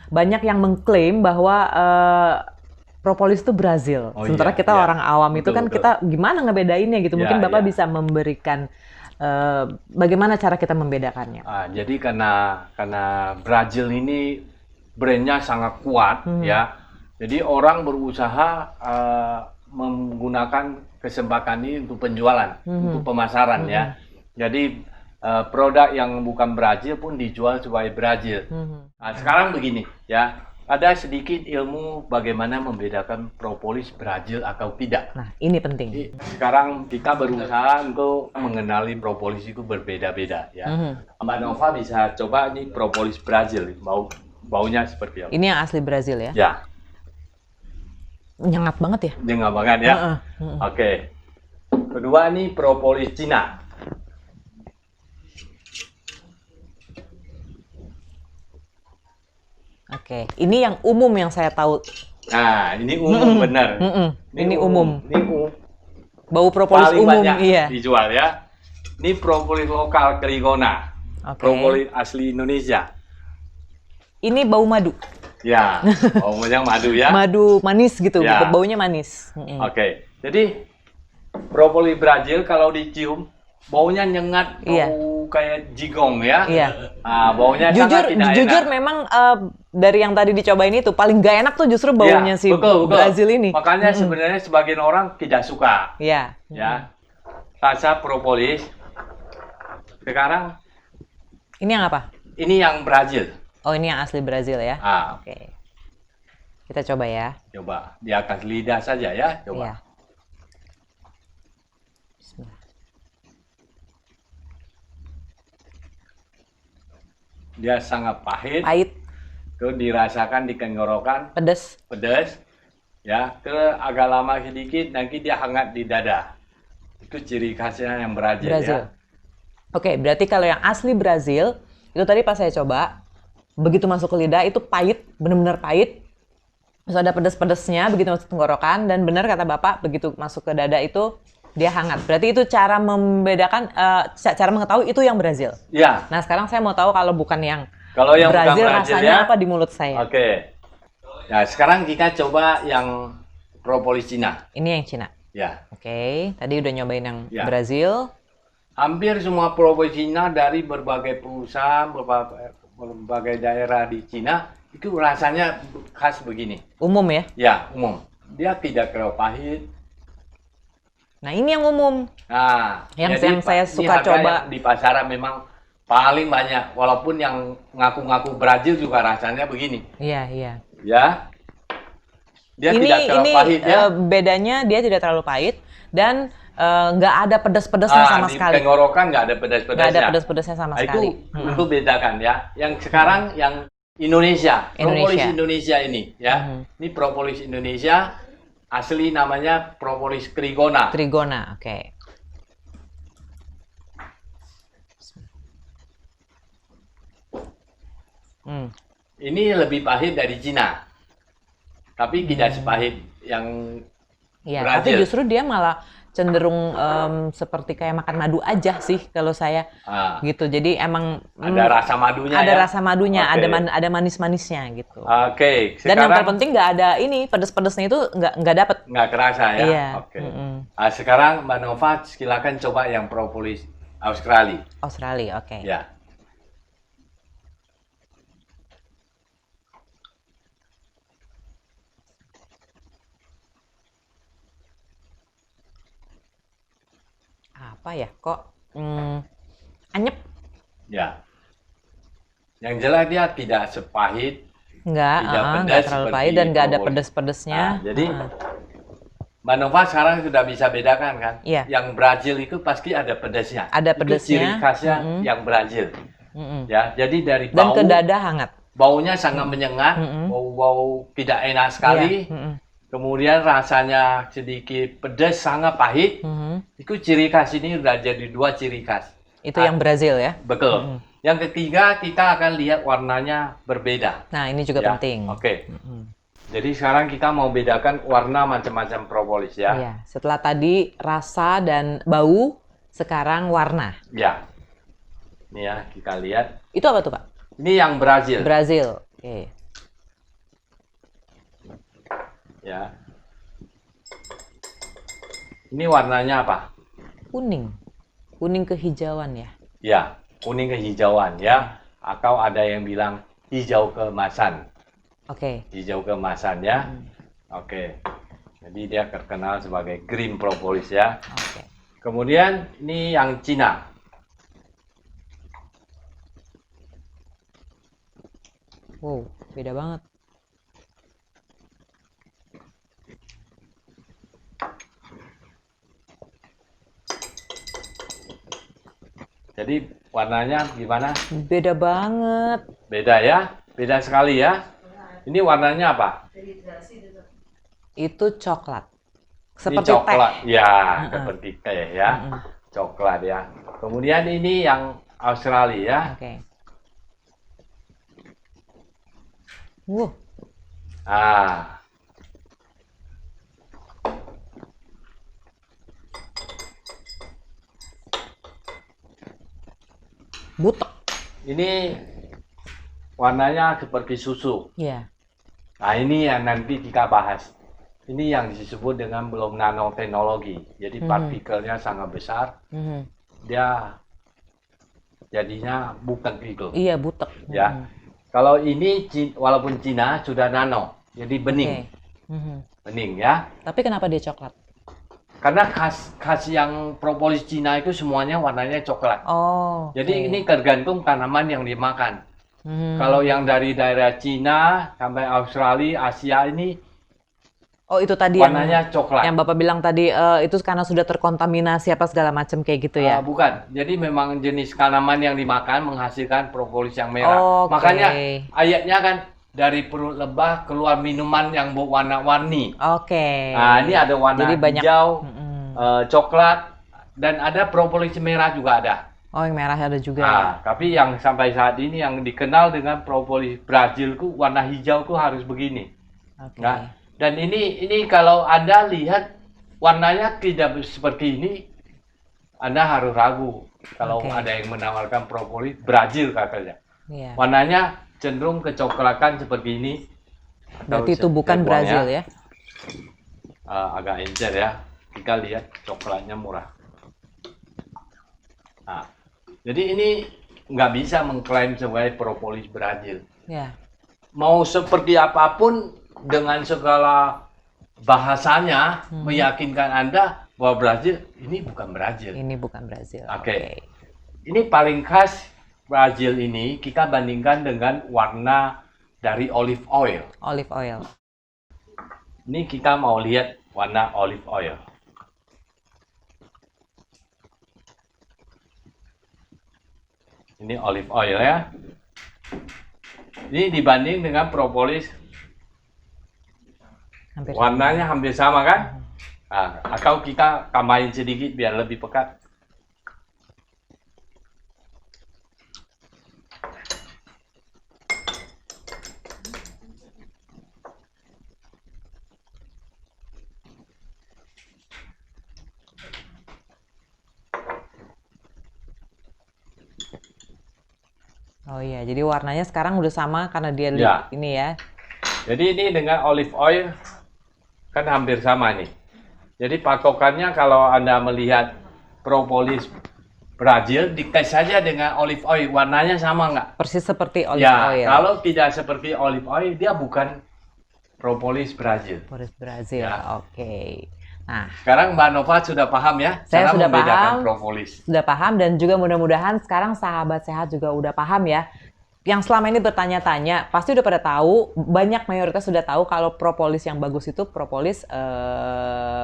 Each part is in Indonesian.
banyak yang mengklaim bahwa propolis itu Brazil. Oh, Sementara iya, kita iya. orang awam itu Betul, kan betul. kita gimana ngebedainnya gitu. Mungkin Ya, Bapak ya. bisa memberikan bagaimana cara kita membedakannya. Jadi karena Brazil ini brandnya sangat kuat ya. Jadi orang berusaha menggunakan kesempatan ini untuk penjualan, untuk pemasaran ya. Jadi produk yang bukan Brazil pun dijual sebagai Brazil. Nah, sekarang begini ya, ada sedikit ilmu bagaimana membedakan propolis Brazil atau tidak. Nah, ini penting. Sekarang kita berusaha untuk mengenali propolis itu berbeda-beda ya. Mbak Nova bisa coba ini propolis Brazil, baunya seperti apa? Ini yang asli Brazil ya? Ya, Nyengat banget ya? nyengat banget ya. Oke. Kedua ini propolis Cina. Oke, ini yang umum yang saya tahu. Nah, ini umum benar. Ini umum. Ini umum. Bau propolis Paling umum, banyak iya. dijual ya. Ini propolis lokal Trigona. Oke. Propolis asli Indonesia. Ini bau madu. Ya, baunya madu ya. Madu manis gitu, Ya. baunya manis. Oke, jadi propolis Brazil kalau dicium baunya nyengat, Iya. bau kayak jigong ya. Iya. Baunya sangat tidak Jujur enak. memang dari yang tadi dicobain itu paling gak enak tuh justru baunya Ya, si betul. Brazil ini. Makanya sebenarnya sebagian orang tidak suka. Iya. Ya, rasa propolis. Sekarang Ini yang apa? ini yang Brazil. Oh, ini yang asli Brazil ya? Oke. Kita coba ya. Coba di atas lidah saja ya. Coba. Iya. Bismillah. Dia sangat pahit. Pahit, Itu dirasakan di tenggorokan, pedas. pedas. Ya, ke agak lama sedikit nanti dia hangat di dada. Itu ciri khasnya yang Brazil, ya. Oke, berarti kalau yang asli Brazil, itu tadi pas saya coba, begitu masuk ke lidah itu pahit, benar-benar pahit. Terus ada pedas-pedasnya begitu masuk tenggorokan, dan benar kata Bapak, begitu masuk ke dada itu dia hangat. Berarti itu cara membedakan, cara mengetahui itu yang Brazil. Ya. Nah, sekarang saya mau tahu kalau bukan yang Kalau yang bukan Brazil, Brazil rasanya ya. apa di mulut saya. Oke. Nah, sekarang kita coba yang propolis Cina. Ini yang Cina. Ya. Oke, tadi udah nyobain yang Ya. Brazil. Hampir semua propolis Cina dari berbagai perusahaan, berbagai daerah di Cina itu rasanya khas begini. Umum ya? Ya, umum. Dia tidak terlalu pahit. Nah, ini yang umum. Nah, Yang jadi saya ini suka harga coba. yang di pasaran memang paling banyak. Walaupun yang ngaku-ngaku Brazil juga rasanya begini. Iya, iya. Ya. Dia Ini tidak terlalu pahit ya. bedanya dia tidak terlalu pahit dan nggak ada pedas-pedasnya sama Di sekali. tenggorokan nggak ada pedas-pedasnya. Nggak ada pedas-pedasnya sama Nah, sekali. itu untuk bedakan ya. Yang sekarang yang Indonesia, propolis Indonesia ini ya. Ini propolis Indonesia, asli namanya propolis Trigona. Trigona, oke. Ini lebih pahit dari Cina, tapi tidak sepahit yang Iya, Brazil. tapi justru dia malah cenderung seperti kayak makan madu aja sih kalau saya gitu. Jadi emang ada rasa madunya ada ya? rasa madunya, Oke. ada manis-manisnya gitu. Oke, Dan yang sekarang terpenting nggak ada ini pedas-pedasnya itu nggak dapet. nggak kerasa ya. Iya. Oke. Sekarang Mbak Nova silakan coba yang propolis Australia. Australia, oke. Ya. Apa ya? Kok anyep? Ya. Yang jelas dia tidak sepahit, Nggak, tidak pedas nggak terlalu seperti pahit dan nggak ada propolis. pedas-pedasnya. Jadi Mbak Nova sekarang sudah bisa bedakan kan? Iya. Yang Brazil itu pasti ada pedasnya. Ada Itu pedasnya. ciri khasnya yang Brazil. Ya, jadi dari Dan bau, ke dada hangat. baunya sangat menyengat, bau-bau tidak enak sekali. Iya. Kemudian rasanya sedikit pedas, sangat pahit. Itu ciri khas ini udah jadi dua ciri khas. Itu yang Brazil ya. Betul. Yang ketiga kita akan lihat warnanya berbeda. Nah, ini juga Ya, penting. Oke. Jadi sekarang kita mau bedakan warna macam-macam propolis ya. Iya, setelah tadi rasa dan bau, sekarang warna. Ya. Ini ya, kita lihat. Itu apa tuh, Pak? Ini yang Brazil. Brazil. Oke. ya. Ini warnanya apa? Kuning. Kuning kehijauan ya. Ya, kuning kehijauan ya. Atau ada yang bilang hijau keemasan. Oke. Hijau keemasan ya. Oke. Jadi dia terkenal sebagai green propolis ya. Oke. Kemudian ini yang Cina. Wow, beda banget. Jadi warnanya gimana? Beda banget. Beda ya? Beda sekali ya. Ini warnanya apa? Itu coklat. Ini Seperti coklat. teh. Ya, seperti teh ya. Coklat ya. Kemudian ini yang Australia ya. Oke. Wow, Ah, butek. ini warnanya seperti susu. Iya. Nah, ini yang nanti kita bahas. Ini yang disebut dengan belum nanoteknologi. Jadi partikelnya sangat besar. Mhm. Dia jadinya bukan itu. Iya, butek. Ya. Kalau ini walaupun Cina sudah nano, jadi bening. Oke. Mhm. Bening ya. Tapi kenapa dia coklat? Karena khas yang propolis Cina itu semuanya warnanya coklat. Oh. Jadi oke. ini tergantung tanaman yang dimakan. Mhm. Kalau yang dari daerah Cina sampai Australia, Asia ini Oh, itu tadi warnanya coklat. yang Bapak bilang tadi itu karena sudah terkontaminasi apa segala macam kayak gitu ya. Bukan. Jadi memang jenis tanaman yang dimakan menghasilkan propolis yang merah. Oke. Makanya ayatnya kan dari perut lebah keluar minuman yang berwarna-warni. Oke. Nah, ini ada warna Jadi banyak hijau, Mm-mm. coklat, dan ada propolis merah juga ada. Oh, yang merah ada juga ya. Nah, tapi yang sampai saat ini yang dikenal dengan propolis Brazil ku warna hijau ku harus begini. Oke. Nah, dan ini kalau Anda lihat warnanya tidak seperti ini, Anda harus ragu kalau Oke. ada yang menawarkan propolis Brazil katanya. Iya. Warnanya cenderung kecoklatan seperti ini. Berarti itu bukan Brazil ya. Agak encer ya. Kita lihat coklatnya murah. Nah, jadi ini nggak bisa mengklaim sebagai propolis Brazil. Ya. Mau seperti apapun dengan segala bahasanya meyakinkan Anda bahwa Brazil ini bukan Brazil. Ini bukan Brazil. Oke. Ini paling khas Brazil ini kita bandingkan dengan warna dari olive oil. Olive oil. Ini kita mau lihat warna olive oil. Ini olive oil ya. Ini dibanding dengan propolis Hampir. warnanya hampir sama kan? Nah, atau kita tambahin sedikit biar lebih pekat. Oh iya, jadi warnanya sekarang udah sama karena dia Ya. ini ya. Jadi ini dengan olive oil kan hampir sama nih. Jadi patokannya kalau Anda melihat propolis Brazil, dites saja dengan olive oil, warnanya sama nggak? Persis seperti olive Ya, oil. kalau tidak seperti olive oil, dia bukan propolis Brazil. Boris Brazil. Ya. Oke. Nah, Sekarang Mbak Nova sudah paham ya? Saya cara sudah membedakan paham. propolis. sudah paham dan juga mudah-mudahan sekarang sahabat sehat juga udah paham ya. Yang selama ini bertanya-tanya, pasti udah pada tahu, banyak mayoritas sudah tahu kalau propolis yang bagus itu propolis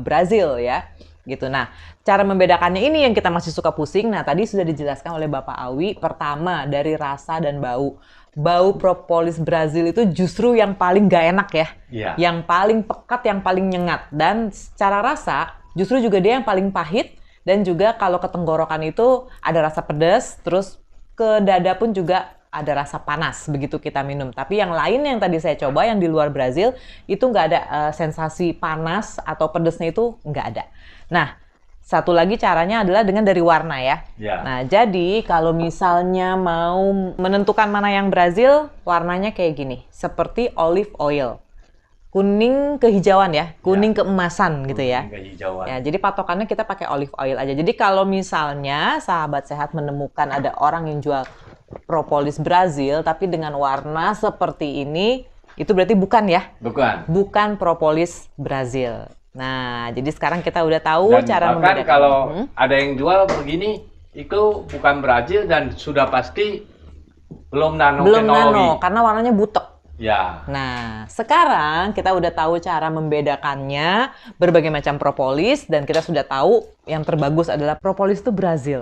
Brazil ya. Gitu. Nah, cara membedakannya ini yang kita masih suka pusing. Nah, tadi sudah dijelaskan oleh Bapak Awi. Pertama, dari rasa dan bau. Bau propolis Brazil itu justru yang paling gak enak ya. Iya. Yang paling pekat, yang paling nyengat. Dan secara rasa, justru juga dia yang paling pahit. Dan juga kalau ke tenggorokan itu ada rasa pedas, terus ke dada pun juga ada rasa panas begitu kita minum. Tapi yang lain yang tadi saya coba, yang di luar Brazil, itu nggak ada sensasi panas atau pedasnya itu nggak ada. Nah, satu lagi caranya adalah dengan dari warna ya. Ya. Nah, jadi kalau misalnya mau menentukan mana yang Brazil, warnanya kayak gini, seperti olive oil. kuning kehijauan ya, kuning keemasan gitu ya. Kehijauan. Ya, jadi patokannya kita pakai olive oil aja. Jadi kalau misalnya sahabat sehat menemukan ada orang yang jual propolis Brazil tapi dengan warna seperti ini, itu berarti bukan ya? Bukan propolis Brazil. Nah, jadi sekarang kita udah tahu dan cara bahkan membedakan. Kalau ada yang jual begini, itu bukan Brazil dan sudah pasti belum nano teknologi. Karena warnanya butek. Ya. Nah, sekarang kita udah tahu cara membedakannya, berbagai macam propolis, dan kita sudah tahu yang terbagus adalah propolis itu Brazil.